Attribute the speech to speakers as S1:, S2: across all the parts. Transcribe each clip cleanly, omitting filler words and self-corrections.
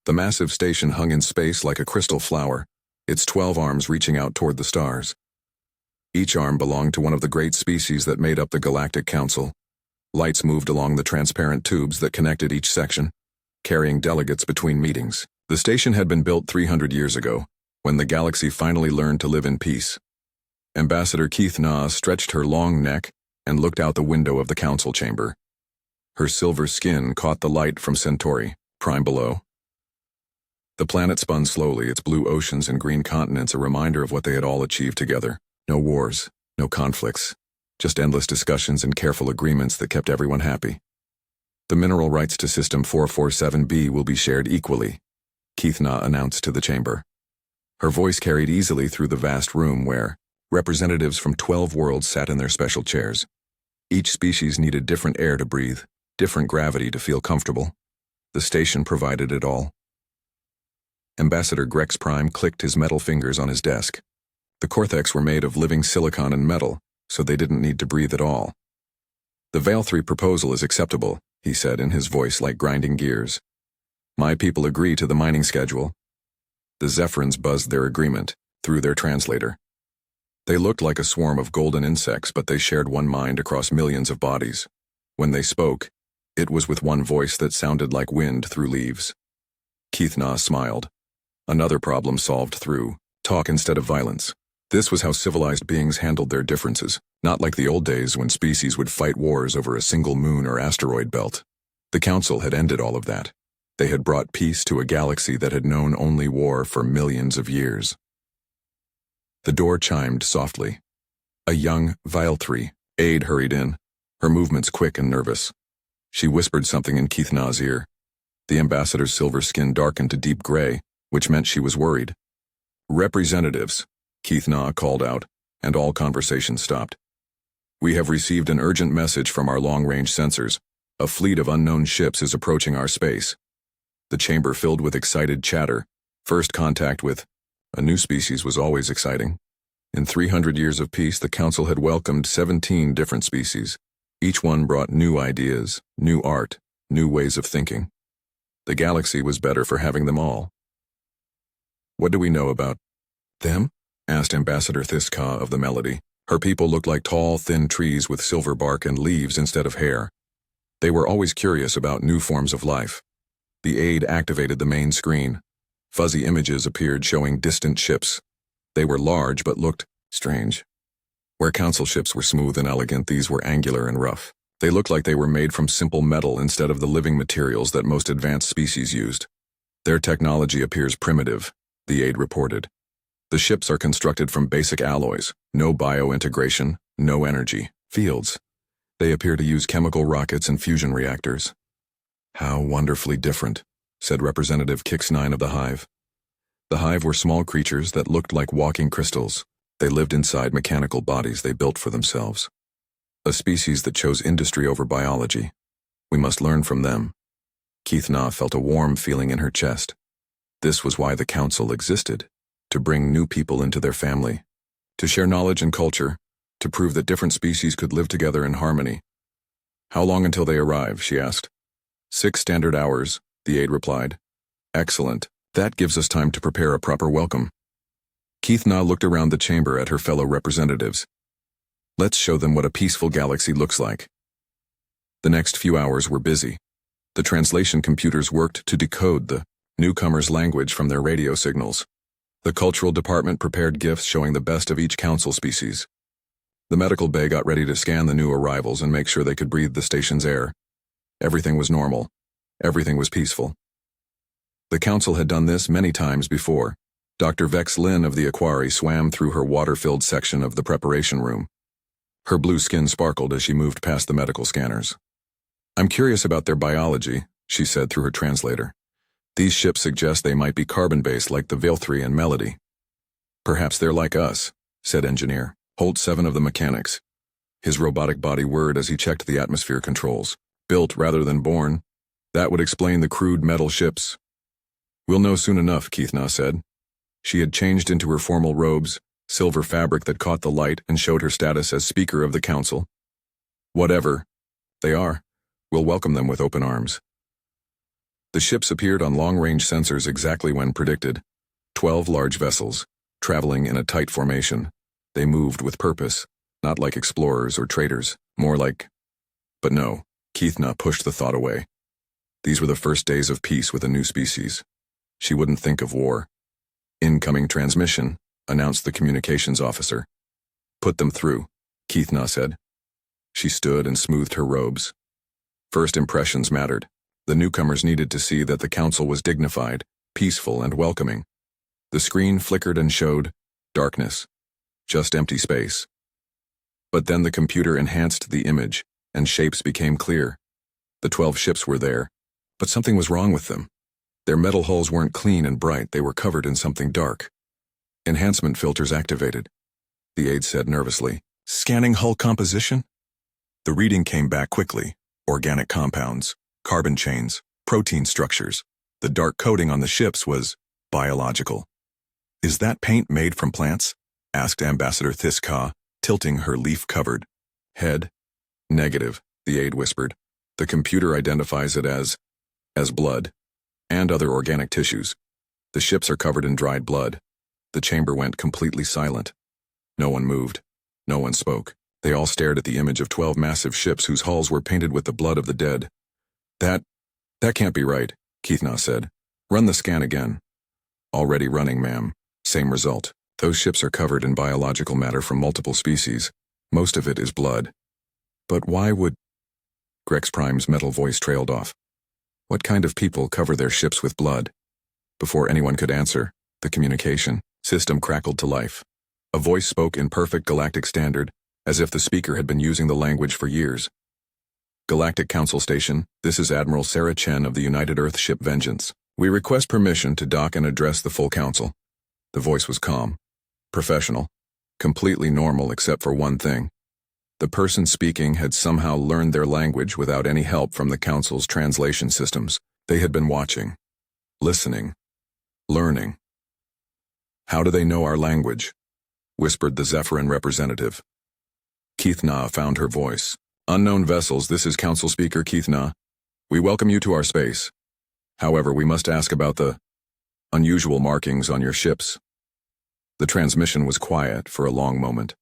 S1: The massive station hung in space like a crystal flower, its 12 arms reaching out toward the stars. Each arm belonged to one of the great species that made up the Galactic Council. Lights moved along the transparent tubes that connected each section, carrying delegates between meetings. The station had been built 300 years ago, when the galaxy finally learned to live in peace. Ambassador Keith Na stretched her long neck and looked out the window of the council chamber. Her silver skin caught the light from Centauri, prime below. The planet spun slowly, its blue oceans and green continents a reminder of what they had all achieved together. No wars, no conflicts, just endless discussions and careful agreements that kept everyone happy. The mineral rights to System 447b will be shared equally, Keith Na announced to the chamber. Her voice carried easily through the vast room where representatives from 12 worlds sat in their special chairs. Each species needed different air to breathe, different gravity to feel comfortable. The station provided it all. Ambassador Grex Prime clicked his metal fingers on his desk. The Cortex were made of living silicon and metal, so they didn't need to breathe at all. The Veil 3 proposal is acceptable, he said in his voice like grinding gears. My people agree to the mining schedule. The Zephyrins buzzed their agreement through their translator. They looked like a swarm of golden insects, but they shared one mind across millions of bodies. When they spoke, it was with one voice that sounded like wind through leaves. Keith Na smiled. Another problem solved through talk instead of violence. This was how civilized beings handled their differences, not like the old days when species would fight wars over a single moon or asteroid belt. The Council had ended all of that. They had brought peace to a galaxy that had known only war for millions of years. The door chimed softly. A young Veil 3 aide hurried in, her movements quick and nervous. She whispered something in Keith Na's ear. The ambassador's silver skin darkened to deep gray, which meant she was worried. Representatives, Keith Na called out, and all conversation stopped. We have received an urgent message from our long-range sensors. A fleet of unknown ships is approaching our space. The chamber filled with excited chatter. First contact with a new species was always exciting. In 300 years of peace, the Council had welcomed 17 different species. Each one brought new ideas, new art, new ways of thinking. The galaxy was better for having them all. What do we know about them? Asked Ambassador Thiska of the Melody. Her people looked like tall, thin trees with silver bark and leaves instead of hair. They were always curious about new forms of life. The aide activated the main screen. Fuzzy images appeared showing distant ships. They were large but looked strange. Where council ships were smooth and elegant, these were angular and rough. They looked like they were made from simple metal instead of the living materials that most advanced species used. Their technology appears primitive, the aide reported. The ships are constructed from basic alloys, no bio-integration, no energy fields. They appear to use chemical rockets and fusion reactors. How wonderfully different, said Representative Kix-9 of the Hive. The Hive were small creatures that looked like walking crystals. They lived inside mechanical bodies they built for themselves. A species that chose industry over biology. We must learn from them. Keith Na felt a warm feeling in her chest. This was why the Council existed. To bring new people into their family, to share knowledge and culture, to prove that different species could live together in harmony. How long until they arrive, she asked. 6 standard hours, the aide replied. Excellent. That gives us time to prepare a proper welcome. Keith Na looked around the chamber at her fellow representatives. Let's show them what a peaceful galaxy looks like. The next few hours were busy. The translation computers worked to decode the newcomers' language from their radio signals. The cultural department prepared gifts showing the best of each council species. The medical bay got ready to scan the new arrivals and make sure they could breathe the station's air. Everything was normal. Everything was peaceful. The council had done this many times before. Dr. Vex Lin of the Aquari swam through her water-filled section of the preparation room. Her blue skin sparkled as she moved past the medical scanners. I'm curious about their biology, she said through her translator. These ships suggest they might be carbon-based like the Veil 3 and Melody. Perhaps they're like us, said Engineer Holt 7 of the Mechanics. His robotic body whirred as he checked the atmosphere controls. Built rather than born. That would explain the crude metal ships. We'll know soon enough, Keith Na said. She had changed into her formal robes, silver fabric that caught the light and showed her status as Speaker of the Council. Whatever they are, we'll welcome them with open arms. The ships appeared on long-range sensors exactly when predicted. 12 large vessels, traveling in a tight formation. They moved with purpose, not like explorers or traders, more like... But no, Keithna pushed the thought away. These were the first days of peace with a new species. She wouldn't think of war. Incoming transmission, announced the communications officer. Put them through, Keithna said. She stood and smoothed her robes. First impressions mattered. The newcomers needed to see that the council was dignified, peaceful, and welcoming. The screen flickered and showed darkness, just empty space. But then the computer enhanced the image, and shapes became clear. The 12 ships were there, but something was wrong with them. Their metal hulls weren't clean and bright, they were covered in something dark. Enhancement filters activated, the aide said nervously. Scanning hull composition? The reading came back quickly. Organic compounds, carbon chains, protein structures. The dark coating on the ships was biological. Is that paint made from plants? Asked Ambassador Thiska, tilting her leaf-covered head. Negative, the aide whispered. The computer identifies it as blood, and other organic tissues. The ships are covered in dried blood. The chamber went completely silent. No one moved. No one spoke. They all stared at the image of 12 massive ships whose hulls were painted with the blood of the dead. That can't be right, Keithna said. Run the scan again. Already running, ma'am. Same result. Those ships are covered in biological matter from multiple species. Most of it is blood. But why would... Grex Prime's metal voice trailed off. What kind of people cover their ships with blood? Before anyone could answer, the communication system crackled to life. A voice spoke in perfect galactic standard, as if the speaker had been using the language for years. Galactic Council Station, this is Admiral Sarah Chen of the United Earth ship Vengeance. We request permission to dock and address the full council. The voice was calm, professional, completely normal except for one thing. The person speaking had somehow learned their language without any help from the council's translation systems. They had been watching, listening, learning. How do they know our language? Whispered the Zephyrin representative. Keithna found her voice. Unknown vessels, this is Council Speaker Keithna. We welcome you to our space. However, we must ask about the unusual markings on your ships. The transmission was quiet for a long moment.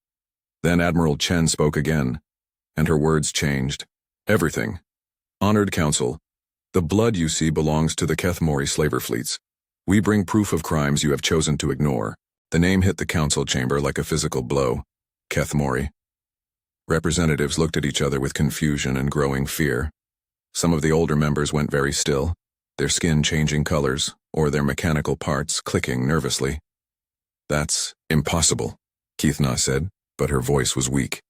S1: Then Admiral Chen spoke again, and her words changed. Everything. Honored Council, the blood you see belongs to the Kethmori slaver fleets. We bring proof of crimes you have chosen to ignore. The name hit the council chamber like a physical blow. Kethmori. Representatives looked at each other with confusion and growing fear. Some of the older members went very still, their skin changing colors, or their mechanical parts clicking nervously. That's impossible, Keithna said, but her voice was weak.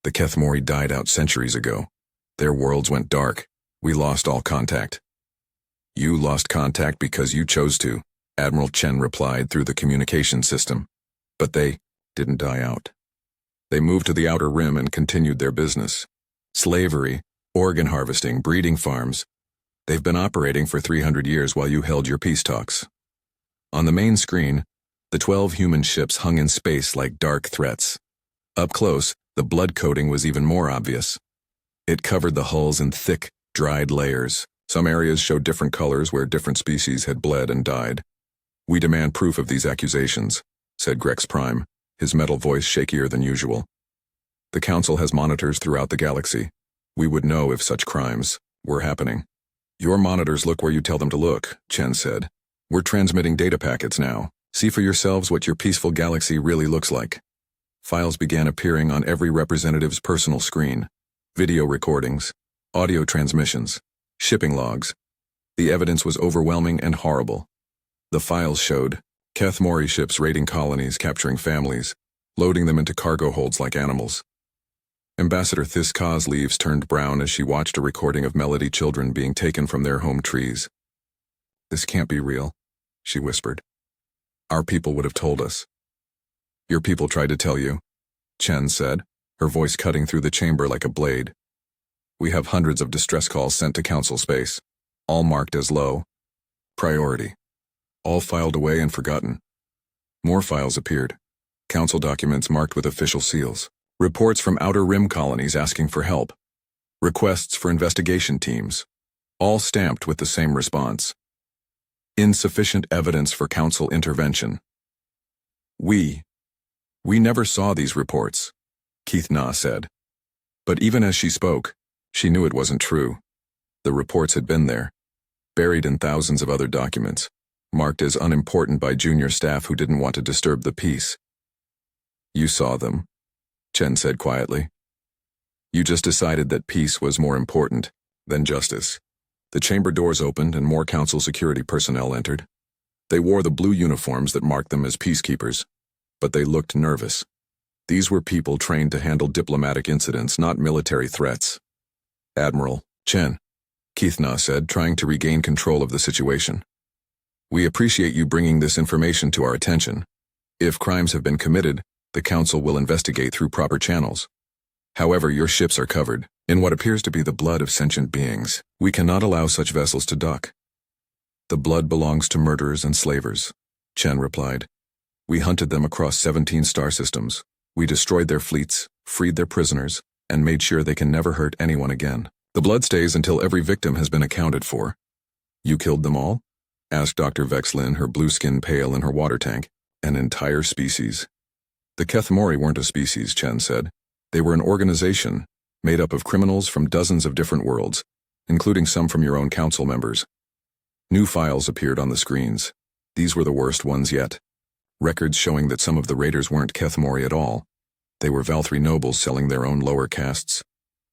S1: The Kethmori died out centuries ago. Their worlds went dark. We lost all contact. You lost contact because you chose to, Admiral Chen replied through the communication system. But they didn't die out. They moved to the outer rim and continued their business. Slavery, organ harvesting, breeding farms. They've been operating for 300 years while you held your peace talks. On the main screen, the 12 human ships hung in space like dark threats. Up close, the blood coating was even more obvious. It covered the hulls in thick, dried layers. Some areas showed different colors where different species had bled and died. We demand proof of these accusations, said Grex Prime, his metal voice shakier than usual. The Council has monitors throughout the galaxy. We would know if such crimes were happening. Your monitors look where you tell them to look, Chen said. We're transmitting data packets now. See for yourselves what your peaceful galaxy really looks like. Files began appearing on every representative's personal screen. Video recordings, audio transmissions, shipping logs. The evidence was overwhelming and horrible. The files showed Kethmori ships raiding colonies, capturing families, loading them into cargo holds like animals. Ambassador Thiska's leaves turned brown as she watched a recording of Melody children being taken from their home trees. This can't be real, she whispered. Our people would have told us. Your people tried to tell you, Chen said, her voice cutting through the chamber like a blade. We have hundreds of distress calls sent to Council space, all marked as low priority. All filed away and forgotten. More files appeared. Council documents marked with official seals. Reports from Outer Rim colonies asking for help. Requests for investigation teams. all stamped with the same response. Insufficient evidence for council intervention. We never saw these reports, Keith Na said. But even as she spoke, she knew it wasn't true. The reports had been there, buried in thousands of other documents, marked as unimportant by junior staff who didn't want to disturb the peace. You saw them, Chen said quietly. You just decided that peace was more important than justice. The chamber doors opened and more council security personnel entered. They wore the blue uniforms that marked them as peacekeepers, but they looked nervous. These were people trained to handle diplomatic incidents, not military threats. Admiral Chen, Keith Na said, trying to regain control of the situation. We appreciate you bringing this information to our attention. If crimes have been committed, the council will investigate through proper channels. However, your ships are covered in what appears to be the blood of sentient beings. We cannot allow such vessels to dock. The blood belongs to murderers and slavers, Chen replied. We hunted them across 17 star systems. We destroyed their fleets, freed their prisoners, and made sure they can never hurt anyone again. The blood stays until every victim has been accounted for. You killed them all? Asked Dr. Vexlin, her blue skin pale in her water tank. An entire species. The Kethmori weren't a species, Chen said. They were an organization, made up of criminals from dozens of different worlds, including some from your own council members. New files appeared on the screens. These were the worst ones yet. Records showing that some of the raiders weren't Kethmori at all. They were Valthri nobles selling their own lower castes,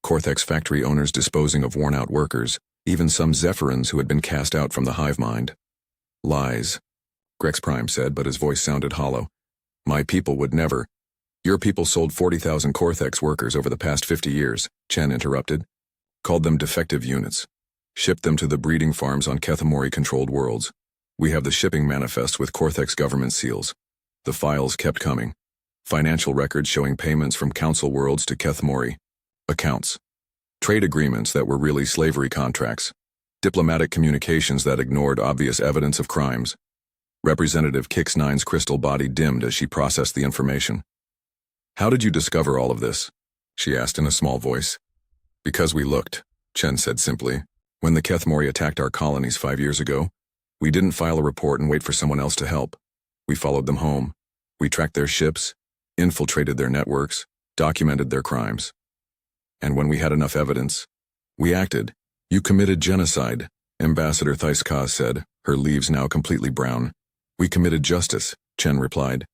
S1: Cortex factory owners disposing of worn-out workers, even some Zephyrins who had been cast out from the hive mind. Lies, Grex Prime said, but his voice sounded hollow. My people would never. Your people sold 40,000 Cortex workers over the past 50 years, Chen interrupted. Called them defective units. Shipped them to the breeding farms on Kethmori-controlled worlds. We have the shipping manifest with Cortex government seals. The files kept coming. Financial records showing payments from council worlds to Kethmori. Accounts. Trade agreements that were really slavery contracts. Diplomatic communications that ignored obvious evidence of crimes. Representative Kix-9's crystal body dimmed as she processed the information. How did you discover all of this? She asked in a small voice. Because we looked, Chen said simply. When the Kethmori attacked our colonies 5 years ago, we didn't file a report and wait for someone else to help. We followed them home. We tracked their ships, infiltrated their networks, documented their crimes. And when we had enough evidence, we acted. You committed genocide, Ambassador Thaiskaz said, her leaves now completely brown. We committed justice, Chen replied.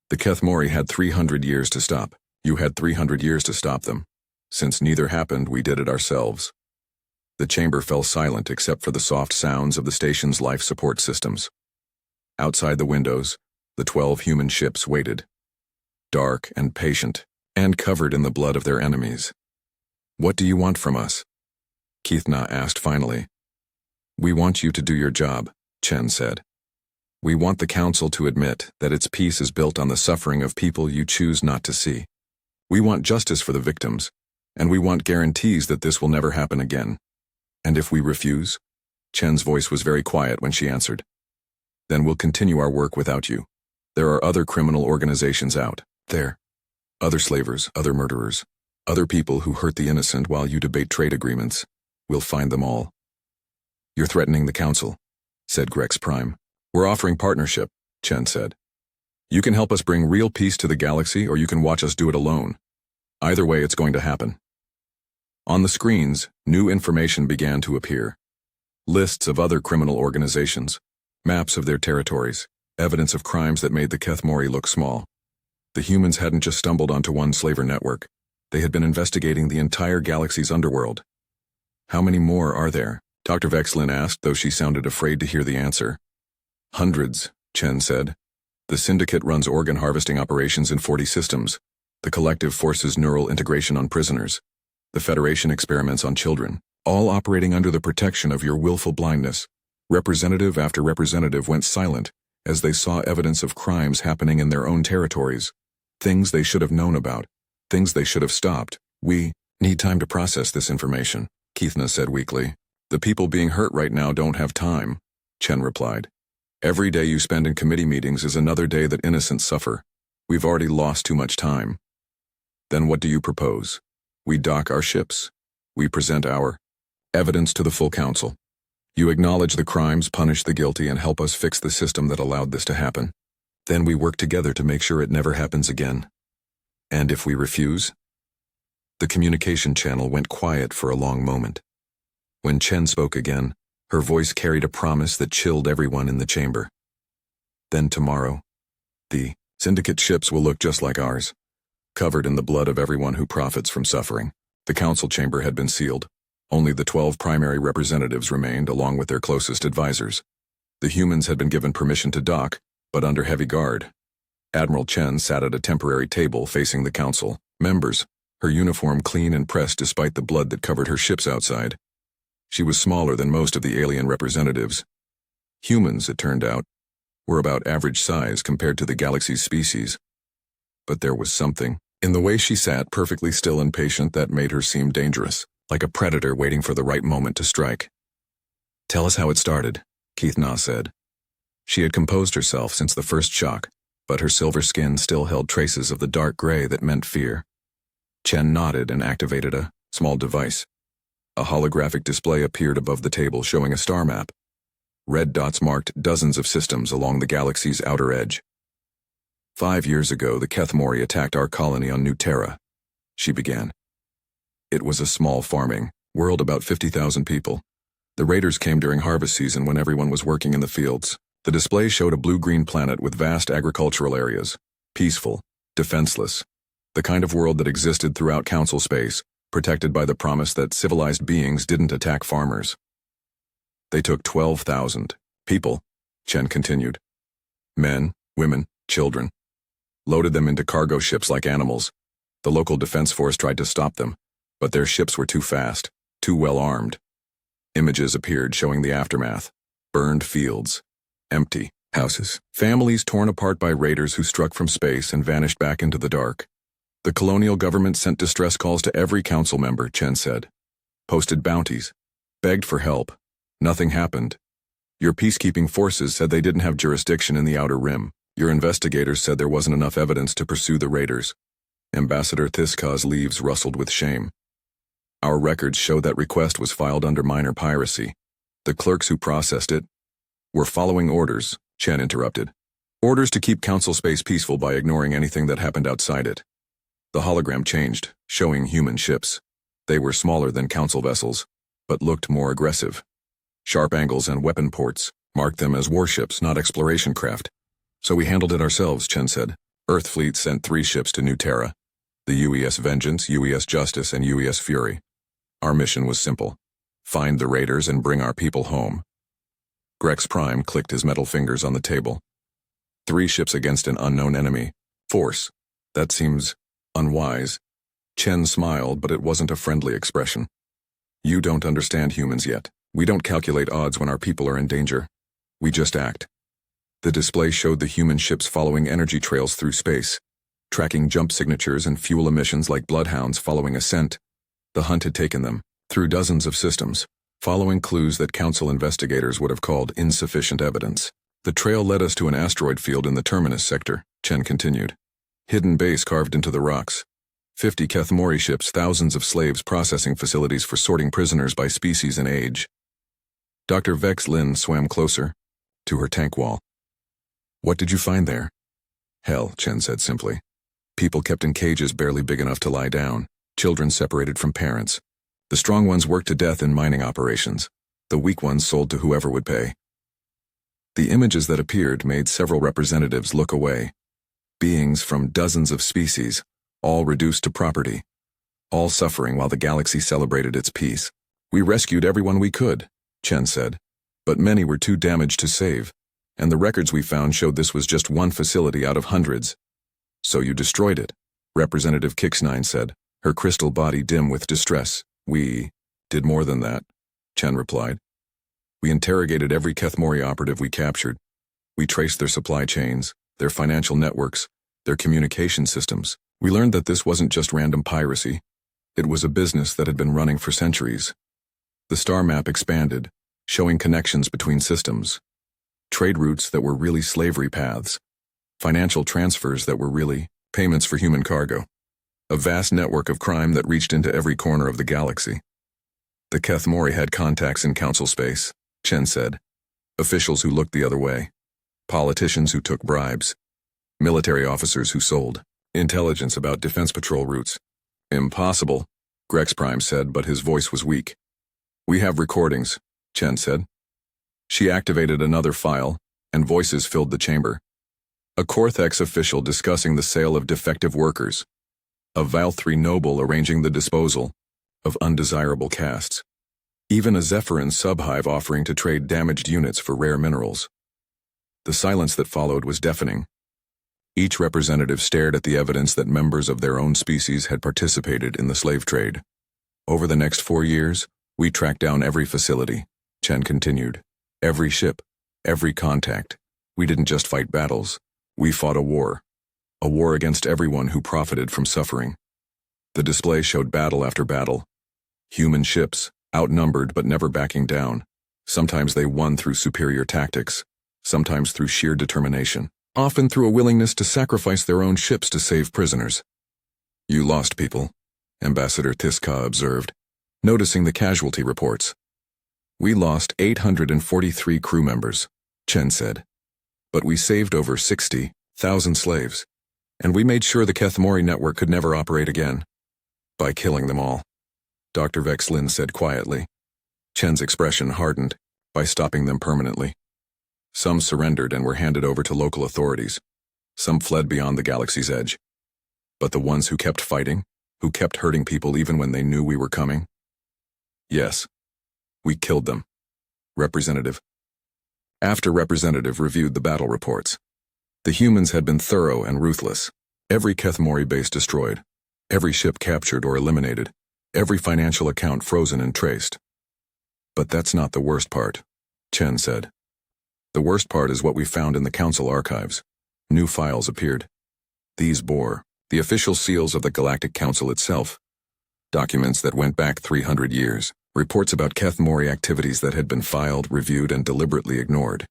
S1: The Kethmori had 300 years to stop. You had 300 years to stop them. Since neither happened, we did it ourselves. The chamber fell silent except for the soft sounds of the station's life support systems. Outside the windows, the 12 human ships waited. Dark and patient, and covered in the blood of their enemies. What do you want from us? Keith Na asked finally. We want you to do your job, Chen said. We want the council to admit that its peace is built on the suffering of people you choose not to see. We want justice for the victims, and we want guarantees that this will never happen again. And if we refuse? Chen's voice was very quiet when she answered. Then we'll continue our work without you. There are other criminal organizations out there. Other slavers, other murderers, other people who hurt the innocent while you debate trade agreements. We'll find them all. You're threatening the council, said Grex Prime. We're offering partnership, Chen said. You can help us bring real peace to the galaxy, or you can watch us do it alone. Either way, it's going to happen. On the screens, new information began to appear. Lists of other criminal organizations, maps of their territories, evidence of crimes that made the Kethmori look small. The humans hadn't just stumbled onto one slaver network. They had been investigating the entire galaxy's underworld. How many more are there? Dr. Vexlin asked, though she sounded afraid to hear the answer. Hundreds, Chen said. The Syndicate runs organ harvesting operations in 40 systems. The Collective forces neural integration on prisoners. The Federation experiments on children, all operating under the protection of your willful blindness. Representative after representative went silent as they saw evidence of crimes happening in their own territories. Things they should have known about, things they should have stopped. We need time to process this information, Keithna said weakly. The people being hurt right now don't have time, Chen replied. Every day you spend in committee meetings is another day that innocents suffer. We've already lost too much time. Then what do you propose? We dock our ships. We present our Evidence to the full council. You acknowledge the crimes, punish the guilty, and help us fix the system that allowed this to happen. Then we work together to make sure it never happens again. And if we refuse? The communication channel went quiet for a long moment. When Chen spoke again, her voice carried a promise that chilled everyone in the chamber. Then tomorrow, the syndicate ships will look just like ours, covered in the blood of everyone who profits from suffering. The council chamber had been sealed. Only the 12 primary representatives remained, along with their closest advisors. The humans had been given permission to dock, but under heavy guard. Admiral Chen sat at a temporary table facing the council members, her uniform clean and pressed despite the blood that covered her ships outside. She was smaller than most of the alien representatives. Humans, it turned out, were about average size compared to the galaxy's species. But there was something in the way she sat, perfectly still and patient, that made her seem dangerous, like a predator waiting for the right moment to strike. "Tell us how it started," Keith Na said. She had composed herself since the first shock, but her silver skin still held traces of the dark gray that meant fear. Chen nodded and activated a small device. A holographic display appeared above the table showing a star map. Red dots marked dozens of systems along the galaxy's outer edge. 5 years ago, the Kethmori attacked our colony on New Terra, she began. It was a small farming world, about 50,000 people. The raiders came during harvest season when everyone was working in the fields. The display showed a blue-green planet with vast agricultural areas, peaceful, defenseless, the kind of world that existed throughout council space, protected by the promise that civilized beings didn't attack farmers. They took 12,000 people, Chen continued. Men, women, children. Loaded them into cargo ships like animals. The local defense force tried to stop them, but their ships were too fast, too well armed. Images appeared showing the aftermath. Burned fields. Empty houses. Families torn apart by raiders who struck from space and vanished back into the dark. The colonial government sent distress calls to every council member, Chen said. Posted bounties. Begged for help. Nothing happened. Your peacekeeping forces said they didn't have jurisdiction in the Outer Rim. Your investigators said there wasn't enough evidence to pursue the raiders. Ambassador Thiska's leaves rustled with shame. Our records show that request was filed under minor piracy. The clerks who processed it were following orders, Chen interrupted. Orders to keep council space peaceful by ignoring anything that happened outside it. The hologram changed, showing human ships. They were smaller than council vessels, but looked more aggressive. Sharp angles and weapon ports marked them as warships, not exploration craft. So we handled it ourselves, Chen said. Earth fleet sent 3 ships to New Terra. The UES Vengeance, UES Justice, and UES Fury. Our mission was simple. Find the raiders and bring our people home. Grex Prime clicked his metal fingers on the table. 3 ships against an unknown enemy. Force. That seems unwise. Chen smiled, but it wasn't a friendly expression. You don't understand humans yet. We don't calculate odds when our people are in danger. We just act. The display showed the human ships following energy trails through space, tracking jump signatures and fuel emissions like bloodhounds following a scent. The hunt had taken them through dozens of systems, following clues that council investigators would have called insufficient evidence. The trail led us to an asteroid field in the Terminus sector, Chen continued. Hidden base carved into the rocks. 50 Kethmori ships, thousands of slaves, processing facilities for sorting prisoners by species and age. Dr. Vex Lin swam closer to her tank wall. What did you find there? Hell, Chen said simply. People kept in cages barely big enough to lie down, children separated from parents. The strong ones worked to death in mining operations. The weak ones sold to whoever would pay. The images that appeared made several representatives look away. Beings from dozens of species, all reduced to property, all suffering while the galaxy celebrated its peace. We rescued everyone we could, Chen said, but many were too damaged to save, and the records we found showed this was just one facility out of hundreds. So you destroyed it, Representative Kix9 said, her crystal body dim with distress. We did more than that, Chen replied. We interrogated every Kethmori operative we captured. We traced their supply chains, their financial networks, their communication systems. We learned that this wasn't just random piracy. It was a business that had been running for centuries. The star map expanded, showing connections between systems. Trade routes that were really slavery paths. Financial transfers that were really payments for human cargo. A vast network of crime that reached into every corner of the galaxy. The Kethmori had contacts in council space, Chen said. Officials who looked the other way. Politicians who took bribes. Military officers who sold intelligence about defense patrol routes. Impossible, Grex Prime said, but his voice was weak. We have recordings, Chen said. She activated another file, and voices filled the chamber. A Corthex official discussing the sale of defective workers. A Val-3 noble arranging the disposal of undesirable castes. Even a Zephyrin subhive offering to trade damaged units for rare minerals. The silence that followed was deafening. Each representative stared at the evidence that members of their own species had participated in the slave trade. Over the next 4 years, we tracked down every facility, Chen continued. Every ship, every contact. We didn't just fight battles. We fought a war. A war against everyone who profited from suffering. The display showed battle after battle. Human ships, outnumbered but never backing down. Sometimes they won through superior tactics, sometimes through sheer determination, often through a willingness to sacrifice their own ships to save prisoners. You lost people, Ambassador Tiska observed, noticing the casualty reports. We lost 843 crew members, Chen said. But we saved over 60,000 slaves, and we made sure the Kethmori network could never operate again. By killing them all, Dr. Vex Lin said quietly. Chen's expression hardened. By stopping them permanently. Some surrendered and were handed over to local authorities. Some fled beyond the galaxy's edge. But the ones who kept fighting, who kept hurting people even when they knew we were coming? Yes. We killed them. Representative. After Representative reviewed the battle reports. The humans had been thorough and ruthless. Every Kethmori base destroyed. Every ship captured or eliminated. Every financial account frozen and traced. But that's not the worst part, Chen said. The worst part is what we found in the council archives. New files appeared. These bore the official seals of the Galactic Council itself. Documents that went back 300 years. Reports about Kethmori activities that had been filed, reviewed, and deliberately ignored.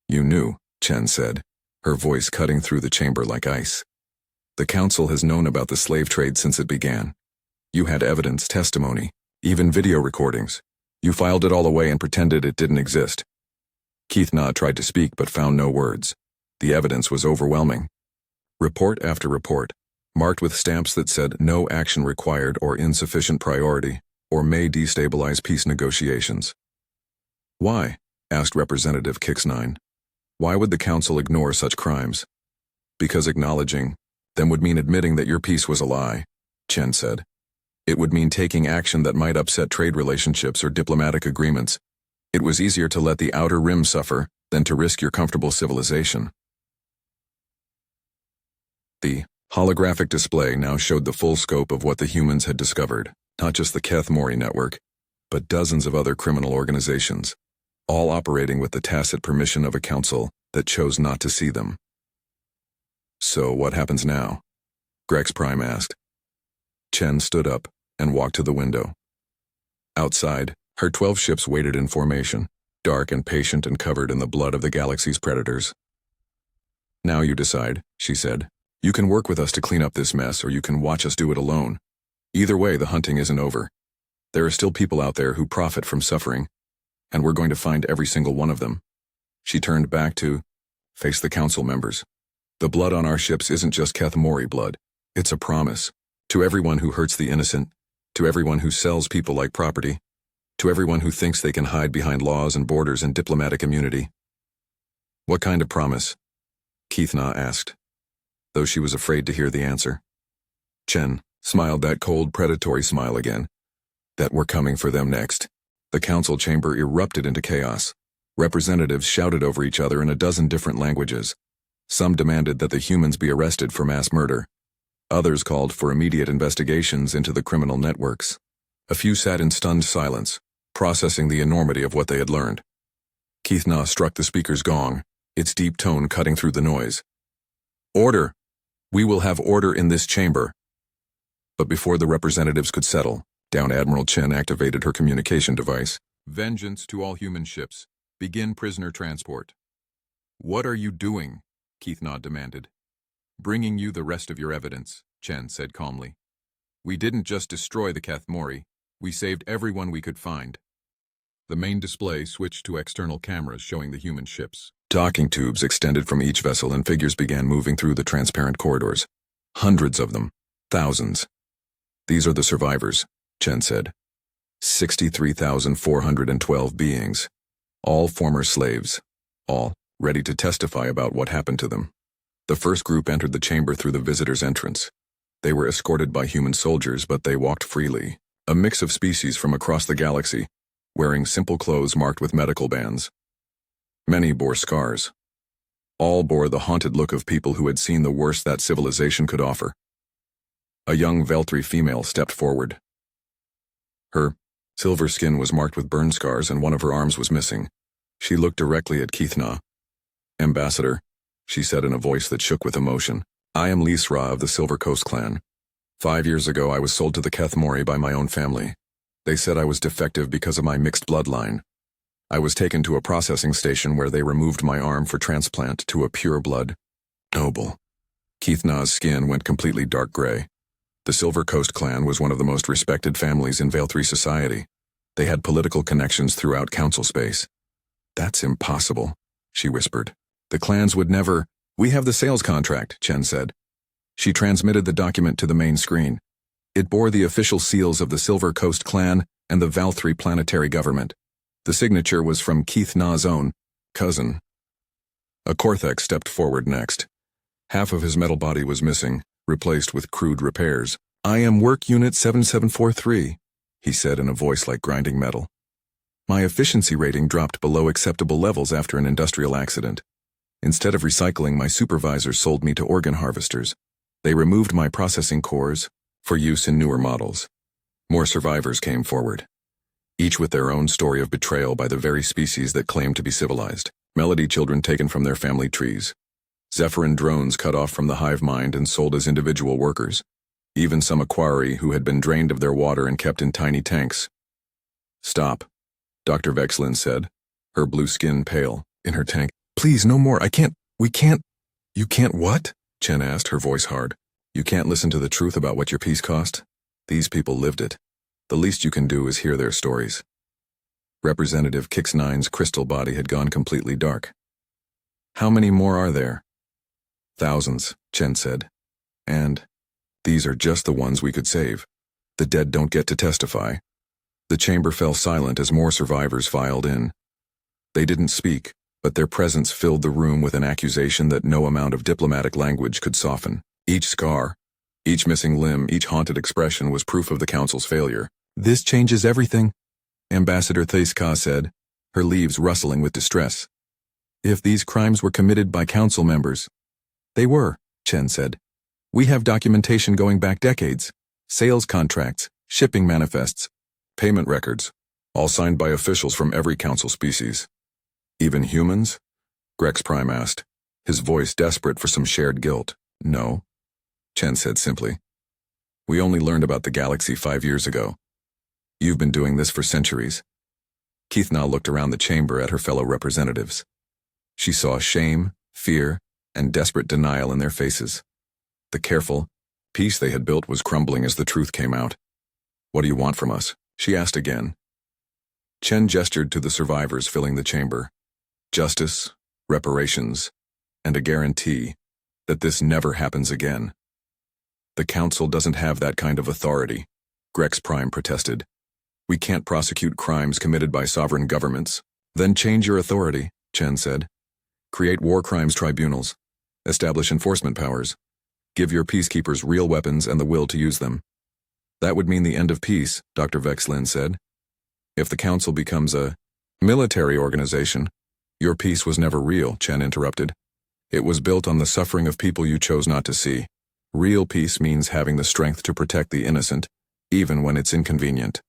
S1: You knew, Chen said, her voice cutting through the chamber like ice. The council has known about the slave trade since it began. You had evidence, testimony, even video recordings. You filed it all away and pretended it didn't exist. Keith Na tried to speak but found no words. The evidence was overwhelming. Report after report, marked with stamps that said no action required or insufficient priority, or may destabilize peace negotiations. Why? Asked Representative Kix9. Why would the council ignore such crimes? Because acknowledging them would mean admitting that your peace was a lie, Chen said. It would mean taking action that might upset trade relationships or diplomatic agreements. It was easier to let the outer rim suffer than to risk your comfortable civilization. The holographic display now showed the full scope of what the humans had discovered, not just the Kethmori network, but dozens of other criminal organizations, all operating with the tacit permission of a council that chose not to see them. So what happens now? Grex Prime asked. Chen stood up and walked to the window. Outside, her 12 ships waited in formation, dark and patient and covered in the blood of the galaxy's predators. Now you decide, she said. You can work with us to clean up this mess, or you can watch us do it alone. Either way, the hunting isn't over. There are still people out there who profit from suffering, and we're going to find every single one of them. She turned back to face the council members. The blood on our ships isn't just Kethmori blood. It's a promise. To everyone who hurts the innocent, to everyone who sells people like property, to everyone who thinks they can hide behind laws and borders and diplomatic immunity. What kind of promise? Keith Na asked, though she was afraid to hear the answer. Chen smiled that cold, predatory smile again. That we're coming for them next. The council chamber erupted into chaos. Representatives shouted over each other in a dozen different languages. Some demanded that the humans be arrested for mass murder. Others called for immediate investigations into the criminal networks. A few sat in stunned silence, processing the enormity of what they had learned. Keith Na struck the speaker's gong, its deep tone cutting through the noise. Order! We will have order in this chamber. But before the representatives could settle, down Admiral Chen activated her communication device. Vengeance to all human ships. Begin prisoner transport. What are you doing? Keith Na demanded. Bringing you the rest of your evidence, Chen said calmly. We didn't just destroy the Kethmori, We saved everyone we could find. The main display switched to external cameras showing the human ships. Docking tubes extended from each vessel and figures began moving through the transparent corridors. Hundreds of them. Thousands. These are the survivors, Chen said. 63,412 beings. All former slaves. All ready to testify about what happened to them. The first group entered the chamber through the visitor's entrance. They were escorted by human soldiers, but they walked freely. A mix of species from across the galaxy, wearing simple clothes marked with medical bands. Many bore scars. All bore the haunted look of people who had seen the worst that civilization could offer. A young Veltri female stepped forward. Her silver skin was marked with burn scars and one of her arms was missing. She looked directly at Keithna. "Ambassador," she said in a voice that shook with emotion, "I am Lisra of the Silver Coast clan. 5 years ago I was sold to the Kethmori by my own family. They said I was defective because of my mixed bloodline. I was taken to a processing station where they removed my arm for transplant to a pure blood noble." Keithna's skin went completely dark gray. The Silver Coast clan was one of the most respected families in Vale 3 society. They had political connections throughout council space. "That's impossible," she whispered. "The clans would never—" "We have the sales contract," Chen said. She transmitted the document to the main screen. It bore the official seals of the Silver Coast clan and the Vale 3 planetary government. The signature was from Keithna's own cousin. A Korthek stepped forward next. Half of his metal body was missing, replaced with crude repairs. "I am Work Unit 7743, he said in a voice like grinding metal. "My efficiency rating dropped below acceptable levels after an industrial accident. Instead of recycling, my supervisors sold me to organ harvesters. They removed my processing cores for use in newer models." More survivors came forward, each with their own story of betrayal by the very species that claimed to be civilized. Melody children taken from their family trees. Zephyrin drones cut off from the hive mind and sold as individual workers. Even some Aquari who had been drained of their water and kept in tiny tanks. "Stop," Dr. Vexlin said, her blue skin pale, in her tank. "Please, no more. We can't. You can't what?" Chen asked, her voice hard. "You can't listen to the truth about what your piece cost? These people lived it. The least you can do is hear their stories." Representative Kix-9's crystal body had gone completely dark. "How many more are there?" "Thousands," Chen said. "And these are just the ones we could save. The dead don't get to testify." The chamber fell silent as more survivors filed in. They didn't speak, but their presence filled the room with an accusation that no amount of diplomatic language could soften. Each scar, each missing limb, each haunted expression was proof of the council's failure. "This changes everything," Ambassador Thaiska said, her leaves rustling with distress. "If these crimes were committed by council members—" "They were," Chen said. "We have documentation going back decades. Sales contracts, shipping manifests, payment records, all signed by officials from every council species." "Even humans?" Grex Prime asked, his voice desperate for some shared guilt. "No," Chen said simply. "We only learned about the galaxy 5 years ago. You've been doing this for centuries." Keithna looked around the chamber at her fellow representatives. She saw shame, fear, and desperate denial in their faces. The careful peace they had built was crumbling as the truth came out. "What do you want from us?" she asked again. Chen gestured to the survivors filling the chamber. "Justice, reparations, and a guarantee that this never happens again." "The council doesn't have that kind of authority," Grex Prime protested. "We can't prosecute crimes committed by sovereign governments." "Then change your authority," Chen said. "Create war crimes tribunals. Establish enforcement powers. Give your peacekeepers real weapons and the will to use them." "That would mean the end of peace," Dr. Vexlin said. "If the council becomes a military organization—" "Your peace was never real," Chen interrupted. "It was built on the suffering of people you chose not to see. Real peace means having the strength to protect the innocent, even when it's inconvenient."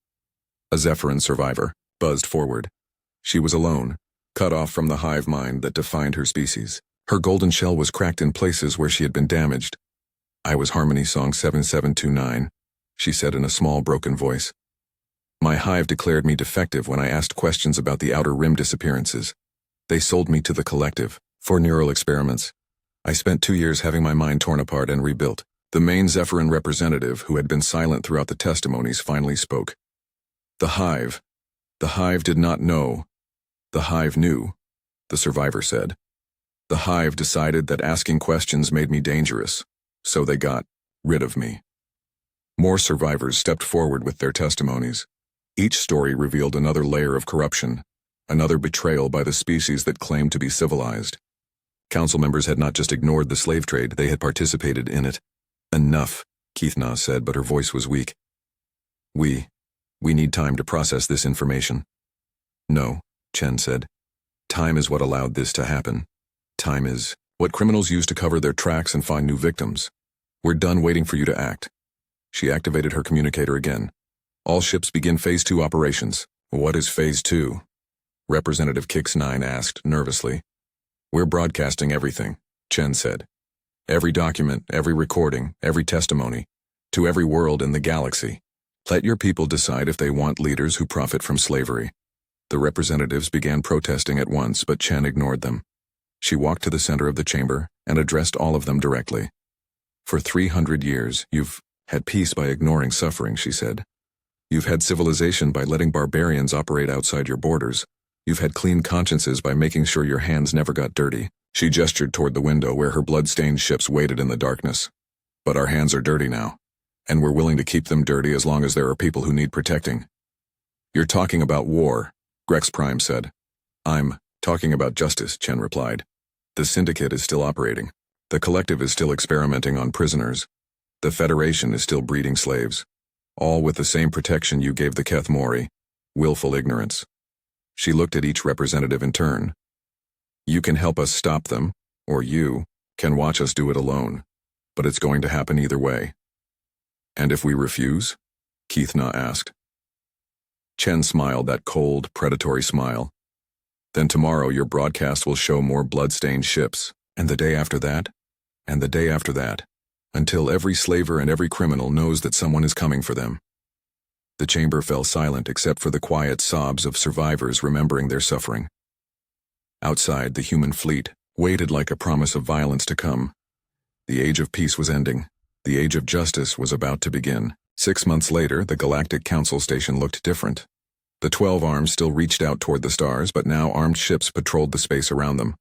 S1: A Zephyrin survivor buzzed forward. She was alone, cut off from the hive mind that defined her species. Her golden shell was cracked in places where she had been damaged. "I was Harmony Song 7729, she said in a small, broken voice. "My hive declared me defective when I asked questions about the Outer Rim disappearances. They sold me to the Collective for neural experiments. I spent 2 years having my mind torn apart and rebuilt." The main Zephyrin representative, who had been silent throughout the testimonies, finally spoke. The Hive. The Hive did not know. The Hive knew, the survivor said. The Hive decided that asking questions made me dangerous, so they got rid of me. More survivors stepped forward with their testimonies. Each story revealed another layer of corruption, another betrayal by the species that claimed to be civilized. Council members had not just ignored the slave trade, they had participated in it. Enough, Keithna said, but her voice was weak. We need time to process this information. No, Chen said. Time is what allowed this to happen. Time is what criminals use to cover their tracks and find new victims. We're done waiting for you to act. She activated her communicator again. All ships begin Phase 2 operations. What is Phase 2? Representative Kix-9 asked nervously. We're broadcasting everything, Chen said. Every document, every recording, every testimony, to every world in the galaxy. Let your people decide if they want leaders who profit from slavery. The representatives began protesting at once, but Chen ignored them. She walked to the center of the chamber and addressed all of them directly. For 300 years, you've had peace by ignoring suffering, she said. You've had civilization by letting barbarians operate outside your borders. You've had clean consciences by making sure your hands never got dirty. She gestured toward the window where her blood-stained ships waited in the darkness. But our hands are dirty now, and we're willing to keep them dirty as long as there are people who need protecting. You're talking about war, Grex Prime said. I'm talking about justice, Chen replied. The Syndicate is still operating. The Collective is still experimenting on prisoners. The Federation is still breeding slaves. All with the same protection you gave the Keth Mori, willful ignorance. She looked at each representative in turn. You can help us stop them, or you can watch us do it alone, but it's going to happen either way. And if we refuse? Keithna asked. Chen smiled that cold, predatory smile. Then tomorrow your broadcast will show more blood-stained ships, and the day after that, and the day after that, until every slaver and every criminal knows that someone is coming for them. The chamber fell silent except for the quiet sobs of survivors remembering their suffering. Outside, the human fleet waited like a promise of violence to come. The age of peace was ending. The age of justice was about to begin. 6 months later, the Galactic Council station looked different. The 12 arms still reached out toward the stars, but now armed ships patrolled the space around them.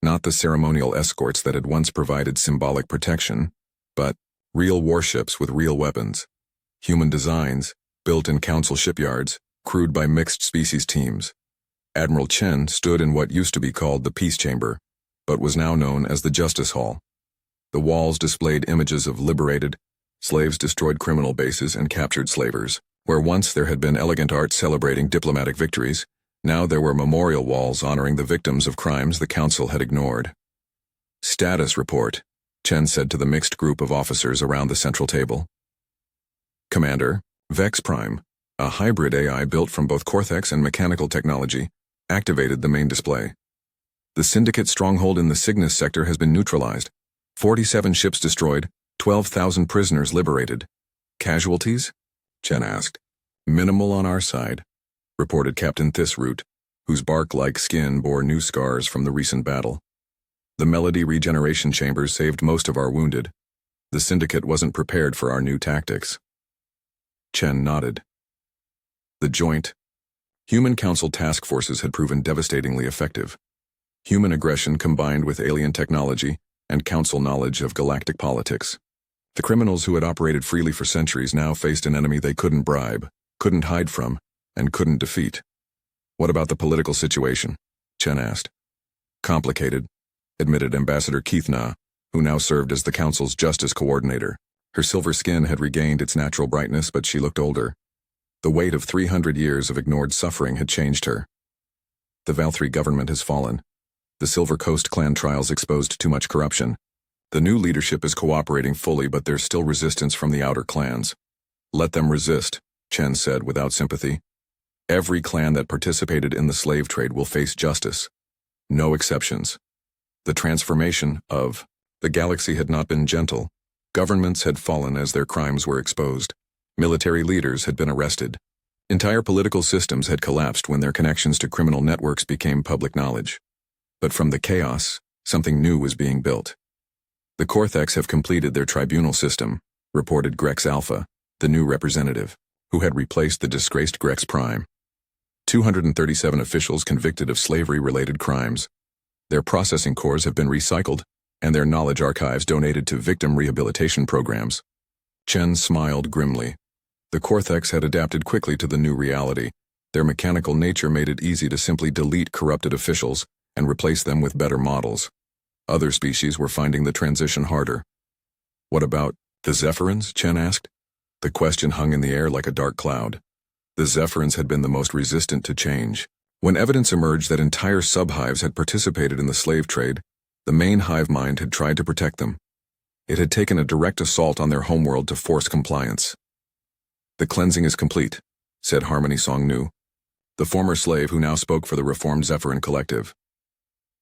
S1: Not the ceremonial escorts that had once provided symbolic protection, but real warships with real weapons. Human designs, built in council shipyards, crewed by mixed species teams. Admiral Chen stood in what used to be called the Peace Chamber, but was now known as the Justice Hall. The walls displayed images of liberated, slaves-destroyed criminal bases and captured slavers. Where once there had been elegant art celebrating diplomatic victories, now there were memorial walls honoring the victims of crimes the council had ignored. Status report, Chen said to the mixed group of officers around the central table. Commander, Vex Prime, a hybrid AI built from both Cortex and mechanical technology, activated the main display. The Syndicate stronghold in the Cygnus sector has been neutralized. 47 ships destroyed, 12,000 prisoners liberated. Casualties? Chen asked. Minimal on our side, reported Captain Thisroot, whose bark-like skin bore new scars from the recent battle. The Melody regeneration chambers saved most of our wounded. The Syndicate wasn't prepared for our new tactics. Chen nodded. The joint Human Council task forces had proven devastatingly effective. Human aggression combined with alien technology and Council knowledge of galactic politics. The criminals who had operated freely for centuries now faced an enemy they couldn't bribe, couldn't hide from, and couldn't defeat. What about the political situation? Chen asked. Complicated, admitted Ambassador Keithna, who now served as the Council's justice coordinator. Her silver skin had regained its natural brightness, but she looked older. The weight of 300 years of ignored suffering had changed her. The Valthree government has fallen. The Silver Coast clan trials exposed too much corruption. The new leadership is cooperating fully, but there's still resistance from the outer clans. Let them resist, Chen said without sympathy. Every clan that participated in the slave trade will face justice. No exceptions. The transformation of the galaxy had not been gentle. Governments had fallen as their crimes were exposed. Military leaders had been arrested. Entire political systems had collapsed when their connections to criminal networks became public knowledge. But from the chaos, something new was being built. The Cortex have completed their tribunal system, reported Grex Alpha, the new representative. who had replaced the disgraced Grex Prime. 237 officials convicted of slavery-related crimes. Their processing cores have been recycled, and their knowledge archives donated to victim rehabilitation programs. Chen smiled grimly. The Cortex had adapted quickly to the new reality. Their mechanical nature made it easy to simply delete corrupted officials and replace them with better models. Other species were finding the transition harder. What about the Zephyrins? Chen asked. The question hung in the air like a dark cloud. The Zephyrins had been the most resistant to change. When evidence emerged that entire subhives had participated in the slave trade, the main hive mind had tried to protect them. It had taken a direct assault on their homeworld to force compliance. The cleansing is complete, said Harmony Songnu, the former slave who now spoke for the reformed Zephyrin Collective.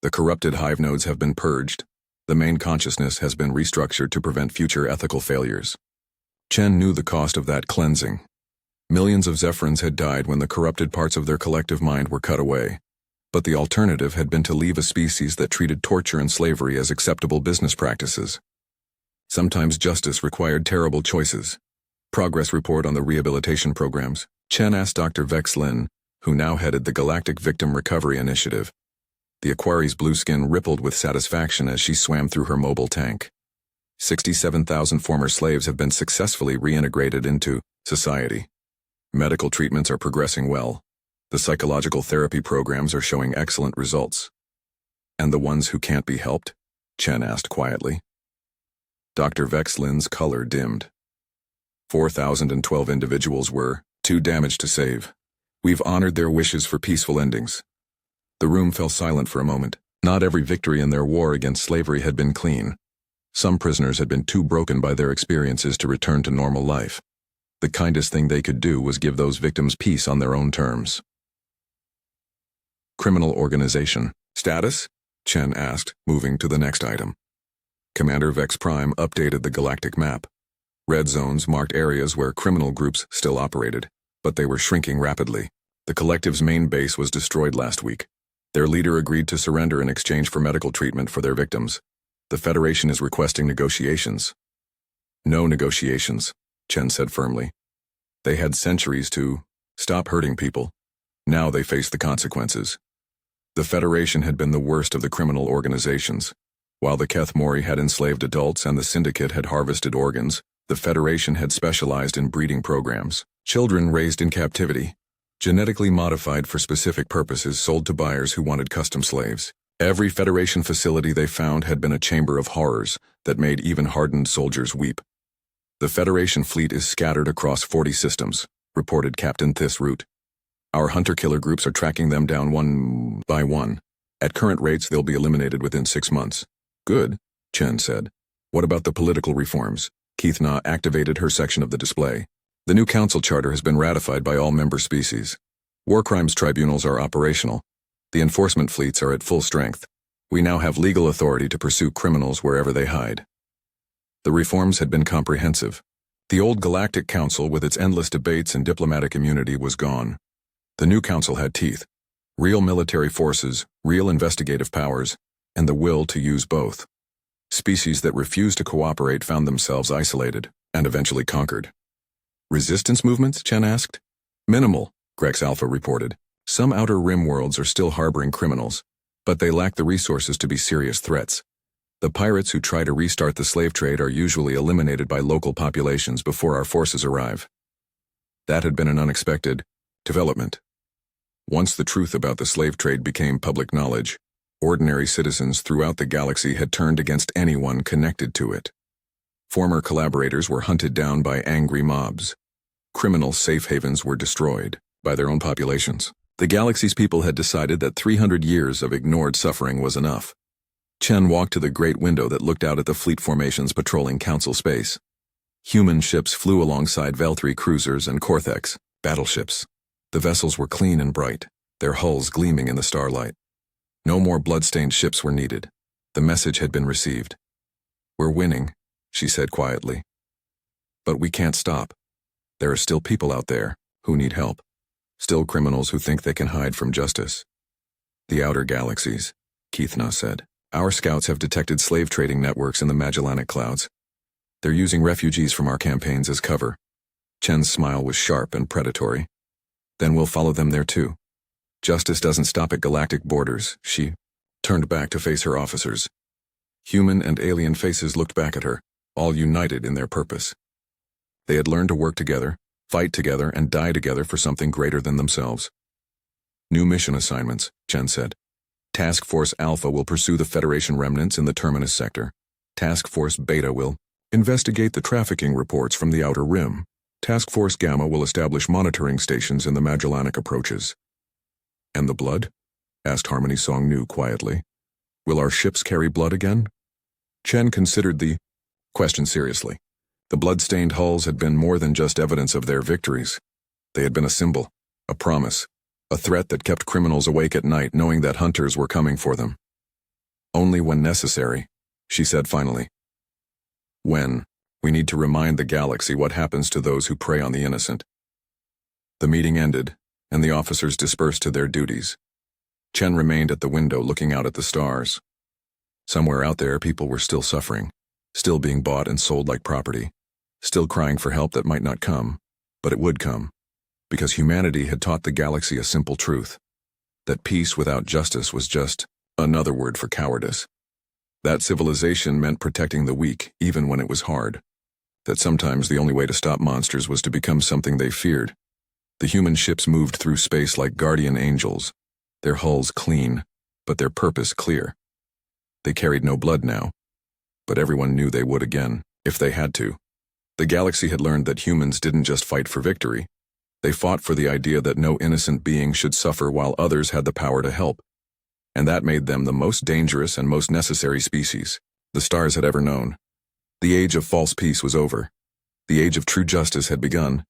S1: The corrupted hive nodes have been purged. The main consciousness has been restructured to prevent future ethical failures. Chen knew the cost of that cleansing. Millions of Zephyrins had died when the corrupted parts of their collective mind were cut away. But the alternative had been to leave a species that treated torture and slavery as acceptable business practices. Sometimes justice required terrible choices. Progress report on the rehabilitation programs. Chen asked Dr. Vex Lin, who now headed the Galactic Victim Recovery Initiative. The Aquari's blue skin rippled with satisfaction as she swam through her mobile tank. 67,000 former slaves have been successfully reintegrated into society. Medical treatments are progressing well. The psychological therapy programs are showing excellent results. And the ones who can't be helped? Chen asked quietly. Dr. Vex Lin's color dimmed. 4,012 individuals were too damaged to save. We've honored their wishes for peaceful endings. The room fell silent for a moment. Not every victory in their war against slavery had been clean. Some prisoners had been too broken by their experiences to return to normal life. The kindest thing they could do was give those victims peace on their own terms. Criminal organization. Status? Chen asked, moving to the next item. Commander Vex Prime updated the galactic map. Red zones marked areas where criminal groups still operated, but they were shrinking rapidly. The collective's main base was destroyed last week. Their leader agreed to surrender in exchange for medical treatment for their victims. The Federation is requesting negotiations. No negotiations, Chen said firmly. They had centuries to stop hurting people. Now they face the consequences. The Federation had been the worst of the criminal organizations. While the Keth Mori had enslaved adults and the Syndicate had harvested organs, the Federation had specialized in breeding programs. Children raised in captivity, genetically modified for specific purposes, sold to buyers who wanted custom slaves. Every Federation facility they found had been a chamber of horrors that made even hardened soldiers weep. The Federation fleet is scattered across 40 systems, reported Captain Thisroot. Our hunter-killer groups are tracking them down one by one. At current rates, they'll be eliminated within 6 months. Good, Chen said. What about the political reforms? Keith Na activated her section of the display. The new council charter has been ratified by all member species. War crimes tribunals are operational. The enforcement fleets are at full strength. We now have legal authority to pursue criminals wherever they hide. The reforms had been comprehensive. The old Galactic Council, with its endless debates and diplomatic immunity, was gone. The new council had teeth. Real military forces, real investigative powers, and the will to use both. Species that refused to cooperate found themselves isolated, and eventually conquered. Resistance movements? Chen asked. Minimal, Grex Alpha reported. Some outer rim worlds are still harboring criminals, but they lack the resources to be serious threats. The pirates who try to restart the slave trade are usually eliminated by local populations before our forces arrive. That had been an unexpected development. Once the truth about the slave trade became public knowledge, ordinary citizens throughout the galaxy had turned against anyone connected to it. Former collaborators were hunted down by angry mobs. Criminal safe havens were destroyed by their own populations. The galaxy's people had decided that 300 years of ignored suffering was enough. Chen walked to the great window that looked out at the fleet formations patrolling council space. Human ships flew alongside Vel-3 cruisers and Cortex battleships. The vessels were clean and bright, their hulls gleaming in the starlight. No more blood-stained ships were needed. The message had been received. We're winning, she said quietly. But we can't stop. There are still people out there who need help. Still criminals who think they can hide from justice. The outer galaxies, Keithna said. Our scouts have detected slave trading networks in the Magellanic clouds. They're using refugees from our campaigns as cover. Chen's smile was sharp and predatory. Then we'll follow them there too. Justice doesn't stop at galactic borders. She turned back to face her officers. Human and alien faces looked back at her, all united in their purpose. They had learned to work together, fight together, and die together for something greater than themselves. New mission assignments, Chen said. Task Force Alpha will pursue the Federation remnants in the Terminus sector. Task Force Beta will investigate the trafficking reports from the Outer Rim. Task Force Gamma will establish monitoring stations in the Magellanic approaches. And the blood? Asked Harmony Song Nu quietly. Will our ships carry blood again? Chen considered the question seriously. The blood-stained hulls had been more than just evidence of their victories. They had been a symbol, a promise, a threat that kept criminals awake at night knowing that hunters were coming for them. Only when necessary, she said finally. When we need to remind the galaxy what happens to those who prey on the innocent. The meeting ended, and the officers dispersed to their duties. Chen remained at the window looking out at the stars. Somewhere out there, people were still suffering, still being bought and sold like property, still crying for help that might not come, but it would come, because humanity had taught the galaxy a simple truth, that peace without justice was just another word for cowardice. That civilization meant protecting the weak, even when it was hard. That sometimes the only way to stop monsters was to become something they feared. The human ships moved through space like guardian angels, their hulls clean, but their purpose clear. They carried no blood now, but everyone knew they would again, if they had to. The galaxy had learned that humans didn't just fight for victory. They fought for the idea that no innocent being should suffer while others had the power to help. And that made them the most dangerous and most necessary species the stars had ever known. The age of false peace was over. The age of true justice had begun,